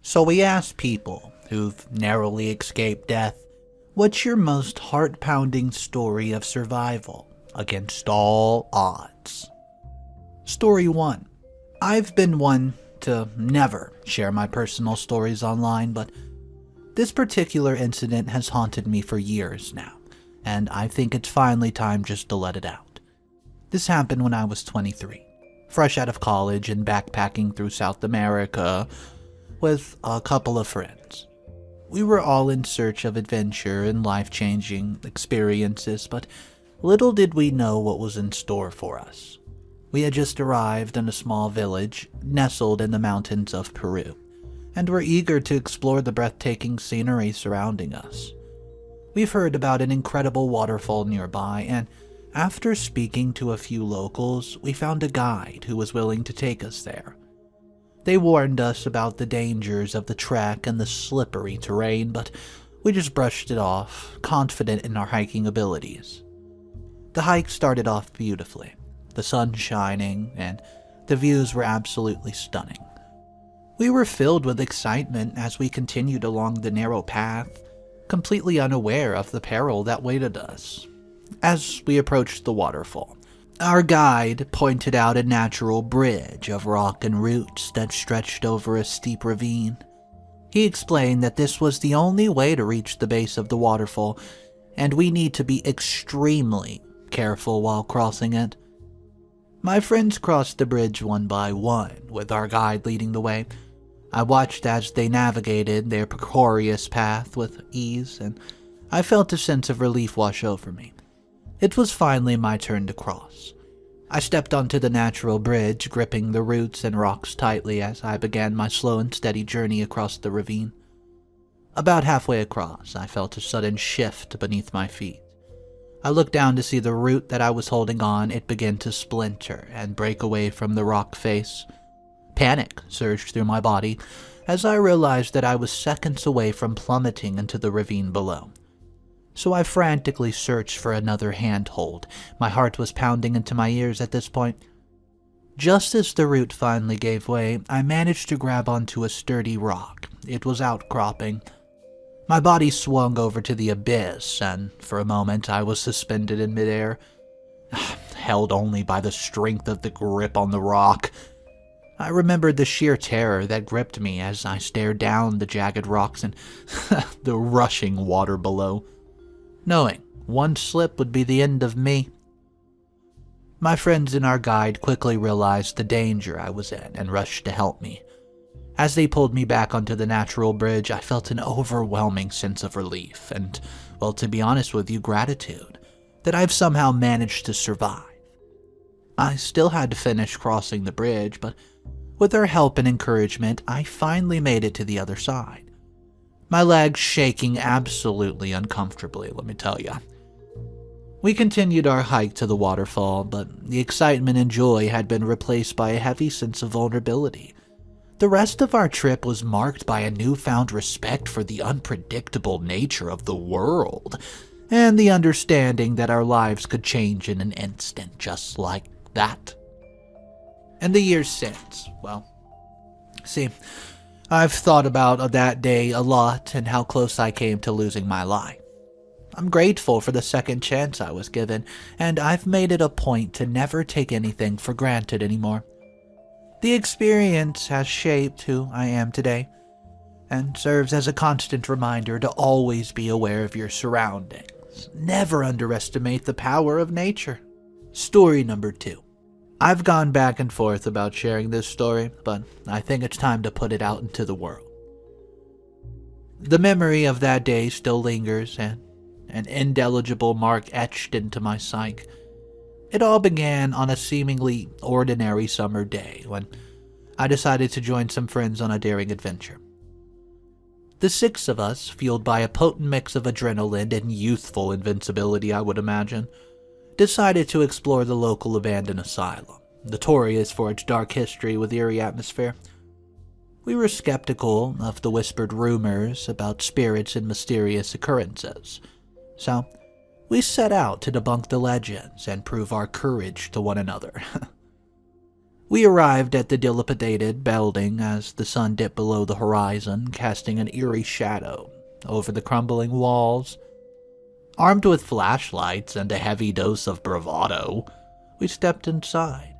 So we asked people who've narrowly escaped death, what's your most heart-pounding story of survival against all odds? Story 1. I've been one to never share my personal stories online, but this particular incident has haunted me for years now, and I think it's finally time just to let it out. This happened when I was 23, fresh out of college and backpacking through South America with a couple of friends. We were all in search of adventure and life-changing experiences, but little did we know what was in store for us. We had just arrived in a small village nestled in the mountains of Peru, and were eager to explore the breathtaking scenery surrounding us. We've heard about an incredible waterfall nearby, and after speaking to a few locals, we found a guide who was willing to take us there. They warned us about the dangers of the trek and the slippery terrain, but we just brushed it off, confident in our hiking abilities. The hike started off beautifully, the sun shining, and the views were absolutely stunning. We were filled with excitement as we continued along the narrow path, completely unaware of the peril that waited us. As we approached the waterfall, our guide pointed out a natural bridge of rock and roots that stretched over a steep ravine. He explained that this was the only way to reach the base of the waterfall, and we need to be extremely careful while crossing it. My friends crossed the bridge one by one, with our guide leading the way. I watched as they navigated their precarious path with ease, and I felt a sense of relief wash over me. It was finally my turn to cross. I stepped onto the natural bridge, gripping the roots and rocks tightly as I began my slow and steady journey across the ravine. About halfway across, I felt a sudden shift beneath my feet. I looked down to see the root that I was holding on. It began to splinter and break away from the rock face. Panic surged through my body as I realized that I was seconds away from plummeting into the ravine below. So I frantically searched for another handhold. My heart was pounding into my ears at this point. Just as the root finally gave way, I managed to grab onto a sturdy rock. It was outcropping. My body swung over to the abyss, and for a moment I was suspended in midair, held only by the strength of the grip on the rock. I remembered the sheer terror that gripped me as I stared down the jagged rocks and the rushing water below, knowing one slip would be the end of me. My friends and our guide quickly realized the danger I was in and rushed to help me. As they pulled me back onto the natural bridge, I felt an overwhelming sense of relief and, well, to be honest with you, gratitude that I've somehow managed to survive. I still had to finish crossing the bridge, but with their help and encouragement, I finally made it to the other side. My legs shaking absolutely uncomfortably, let me tell ya. We continued our hike to the waterfall, but the excitement and joy had been replaced by a heavy sense of vulnerability. The rest of our trip was marked by a newfound respect for the unpredictable nature of the world, and the understanding that our lives could change in an instant just like that. And the years since, well, see, I've thought about that day a lot and how close I came to losing my life. I'm grateful for the second chance I was given, and I've made it a point to never take anything for granted anymore. The experience has shaped who I am today, and serves as a constant reminder to always be aware of your surroundings. Never underestimate the power of nature. Story number 2. I've gone back and forth about sharing this story, but I think it's time to put it out into the world. The memory of that day still lingers, and an indelible mark etched into my psyche. It all began on a seemingly ordinary summer day when I decided to join some friends on a daring adventure. The 6 of us, fueled by a potent mix of adrenaline and youthful invincibility, I would imagine, decided to explore the local abandoned asylum, notorious for its dark history with eerie atmosphere. We were skeptical of the whispered rumors about spirits and mysterious occurrences, so we set out to debunk the legends and prove our courage to one another. We arrived at the dilapidated building as the sun dipped below the horizon, casting an eerie shadow over the crumbling walls. Armed with flashlights and a heavy dose of bravado, we stepped inside,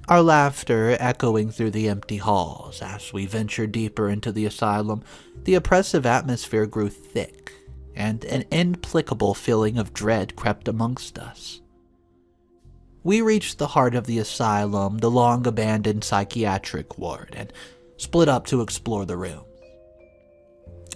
our laughter echoing through the empty halls. As we ventured deeper into the asylum, the oppressive atmosphere grew thick, and an implacable feeling of dread crept amongst us. We reached the heart of the asylum, the long-abandoned psychiatric ward, and split up to explore the room.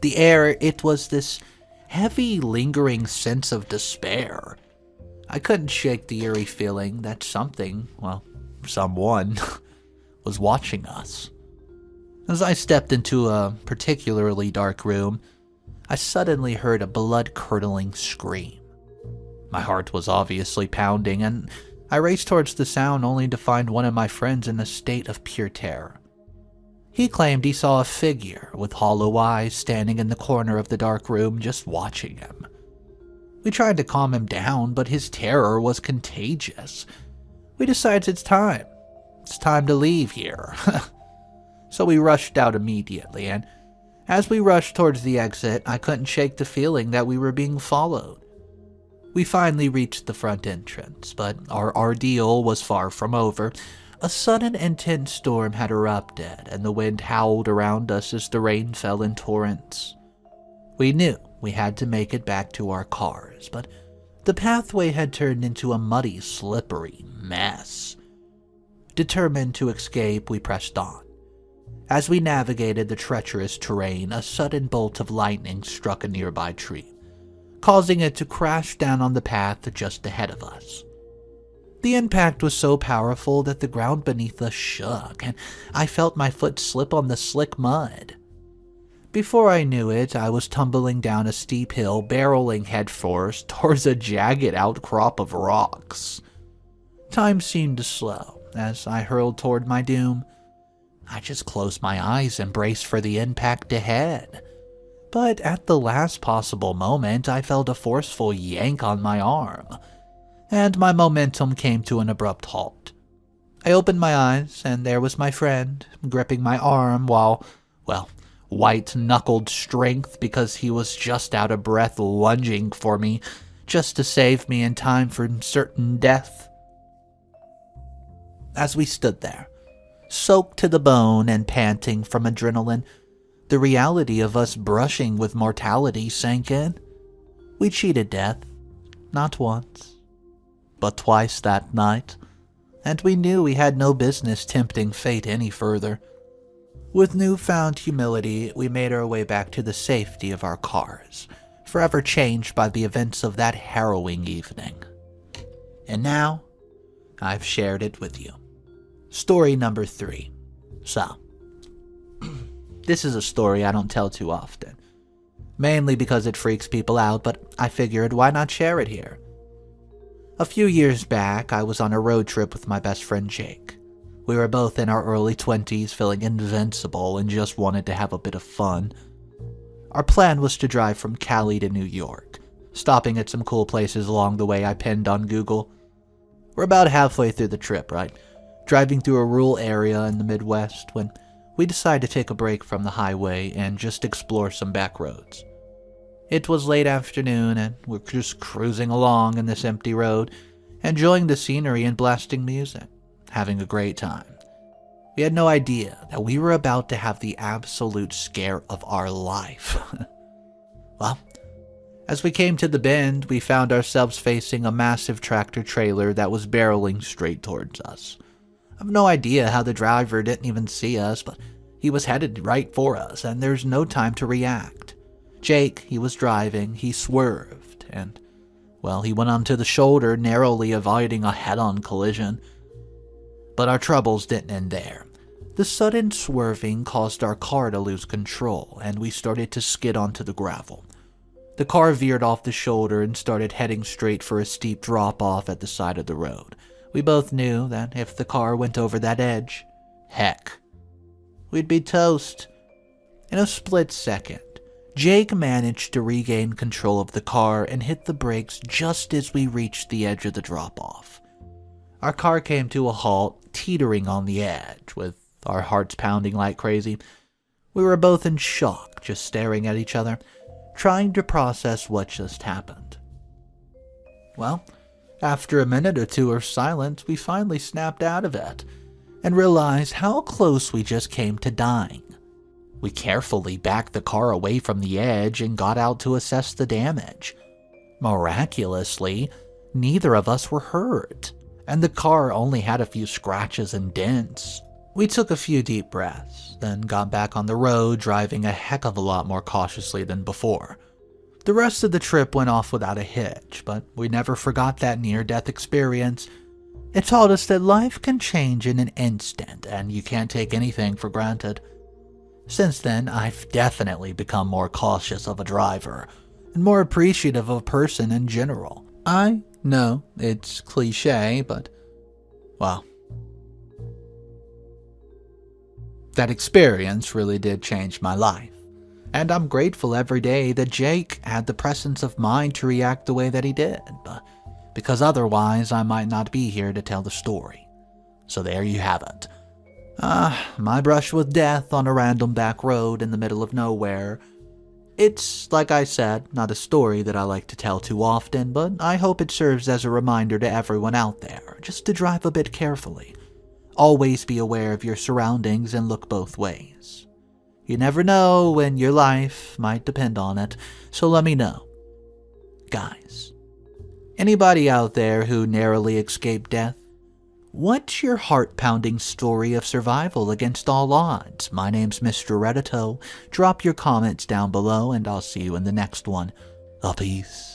The air, it was this heavy, lingering sense of despair. I couldn't shake the eerie feeling that something, someone, was watching us. As I stepped into a particularly dark room, I suddenly heard a blood-curdling scream. My heart was obviously pounding, and I raced towards the sound only to find one of my friends in a state of pure terror. He claimed he saw a figure with hollow eyes standing in the corner of the dark room just watching him. We tried to calm him down, but his terror was contagious. We decided it's time. It's time to leave here. So we rushed out immediately, and as we rushed towards the exit, I couldn't shake the feeling that we were being followed. We finally reached the front entrance, but our ordeal was far from over. A sudden intense storm had erupted, and the wind howled around us as the rain fell in torrents. We knew we had to make it back to our cars, but the pathway had turned into a muddy, slippery mess. Determined to escape, we pressed on. As we navigated the treacherous terrain, a sudden bolt of lightning struck a nearby tree, causing it to crash down on the path just ahead of us. The impact was so powerful that the ground beneath us shook, and I felt my foot slip on the slick mud. Before I knew it, I was tumbling down a steep hill, barreling headfirst towards a jagged outcrop of rocks. Time seemed to slow as I hurled toward my doom. I just closed my eyes and braced for the impact ahead. But at the last possible moment, I felt a forceful yank on my arm, and my momentum came to an abrupt halt. I opened my eyes, and there was my friend, gripping my arm while, white-knuckled strength because he was just out of breath lunging for me just to save me in time for certain death. As we stood there, soaked to the bone and panting from adrenaline, the reality of us brushing with mortality sank in. We cheated death, not once, but twice that night, and we knew we had no business tempting fate any further. With newfound humility, we made our way back to the safety of our cars, forever changed by the events of that harrowing evening. And now, I've shared it with you. Story number 3. So, this is a story I don't tell too often, mainly because it freaks people out, but I figured why not share it here. A few years back, I was on a road trip with my best friend Jake. We were both in our early 20s, feeling invincible and just wanted to have a bit of fun. Our plan was to drive from Cali to New York, stopping at some cool places along the way I pinned on Google. We're about halfway through the trip, right? Driving through a rural area in the Midwest when we decided to take a break from the highway and just explore some back roads. It was late afternoon, and we're just cruising along in this empty road, enjoying the scenery and blasting music, having a great time. We had no idea that we were about to have the absolute scare of our life. Well, as we came to the bend, we found ourselves facing a massive tractor trailer that was barreling straight towards us. I have no idea how the driver didn't even see us, but he was headed right for us, and there's no time to react. Jake, he was driving, he swerved, and, he went onto the shoulder, narrowly avoiding a head-on collision. But our troubles didn't end there. The sudden swerving caused our car to lose control, and we started to skid onto the gravel. The car veered off the shoulder and started heading straight for a steep drop-off at the side of the road. We both knew that if the car went over that edge, heck, we'd be toast. In a split second, Jake managed to regain control of the car and hit the brakes just as we reached the edge of the drop-off. Our car came to a halt, teetering on the edge, with our hearts pounding like crazy. We were both in shock, just staring at each other, trying to process what just happened. Well, after a minute or two of silence, we finally snapped out of it and realized how close we just came to dying. We carefully backed the car away from the edge and got out to assess the damage. Miraculously, neither of us were hurt, and the car only had a few scratches and dents. We took a few deep breaths, then got back on the road, driving a heck of a lot more cautiously than before. The rest of the trip went off without a hitch, but we never forgot that near-death experience. It taught us that life can change in an instant, and you can't take anything for granted. Since then, I've definitely become more cautious of a driver, and more appreciative of a person in general. I know it's cliche, but, well, that experience really did change my life. And I'm grateful every day that Jake had the presence of mind to react the way that he did, because otherwise I might not be here to tell the story. So there you have it. My brush with death on a random back road in the middle of nowhere. It's, like I said, not a story that I like to tell too often, but I hope it serves as a reminder to everyone out there, just to drive a bit carefully. Always be aware of your surroundings and look both ways. You never know when your life might depend on it, so let me know. Guys, anybody out there who narrowly escaped death? What's your heart-pounding story of survival against all odds? My name's Mr. Reddito. Drop your comments down below, and I'll see you in the next one. Peace.